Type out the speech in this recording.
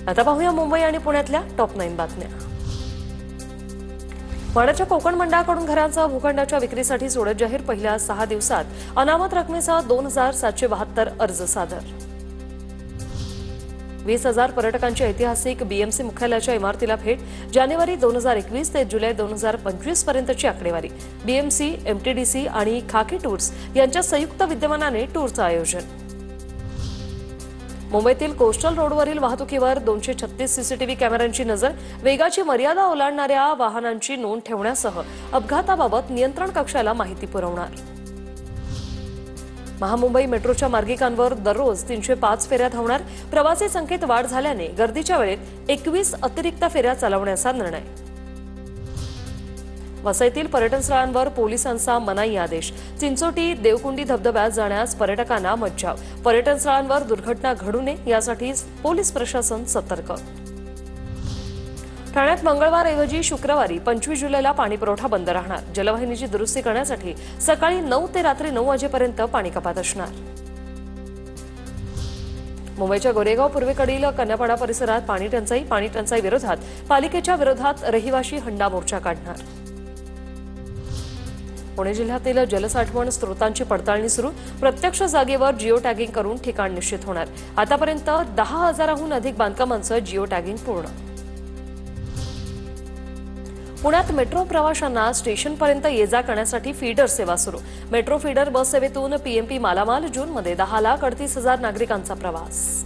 आता पाहूया मुंबई आणि पुण्यातल्या टॉप 9 बातम्या। माडाच्या कोकण मंडळाकडून घरांचा भूखंडाच्या विक्रीसाठी सोडत जाहीर पहिल्या 6 दिवसात अनामत रकमेचा 2772 अर्ज सादर। 20,000 पर्यटकांची ऐतिहासिक बीएमसी मुख्यालयाच्या इमारतीला भेट। जानेवारी 2021 ते जुलै 2025 पर्यंतची आकडेवारी। बीएमसी, एमटीडीसी आणि खाकी टूर्स यांच्या संयुक्त विद्यमानाने टूरचं आयोजन। मुंबईतील कोस्टल रोडवरील वाहतुकीवर 236 सीसीटीव्ही कॅमेऱ्यांची नजर। वेगाची मर्यादा ओलांडणाऱ्या वाहनांची नोंद ठेवण्यासह अपघाताबाबत नियंत्रण कक्षाला माहिती पुरवणार। महामुंबई मेट्रोच्या मार्गिकांवर दररोज 305 फेऱ्या धावणार। प्रवासी संख्येत वाढ झाल्याने गर्दीच्या वेळेत 21 अतिरिक्त फेऱ्या चालवण्याचा निर्णय। वसईतील पर्यटन स्थळांवर पोलिसांचा मनाई आदेश। चिंचोटी, देवकुंडी धबधब्यात जाण्यास पर्यटकांना मज्जाव। पर्यटन स्थळांवर दुर्घटना घडू नये यासाठी पोलीस प्रशासन सतर्क। ठाण्यात मंगळवारऐवजी शुक्रवारी 25 जुलैला पाणीपुरवठा बंद राहणार। जलवाहिनीची दुरुस्ती करण्यासाठी सकाळी 9 ते रात्री 9 वाजेपर्यंत पाणी कपात असणार। मुंबईच्या गोरेगाव पूर्वेकडील कन्यापाडा परिसरात पाणी टंचाई विरोधात पालिकेच्या विरोधात रहिवाशी हंडा मोर्चा काढणार। पुणे जिल्ह्यातील जलसाठवण स्त्रोतांची पडताळणी सुरू। प्रत्यक्ष जागेवर जिओ टॅगिंग करून ठिकाण निश्चित होणार। आतापर्यंत 10,000हून अधिक बांधकामांचं जिओ टॅगिंग पूर्ण। पुण्यात मेट्रो प्रवाशांना स्टेशनपर्यंत ये-जा करण्यासाठी फीडर सेवा सुरू। मेट्रो फीडर बस सेवेतून पीएमपी मालामाल। जूनमध्ये 10,38,000 नागरिकांचा प्रवास।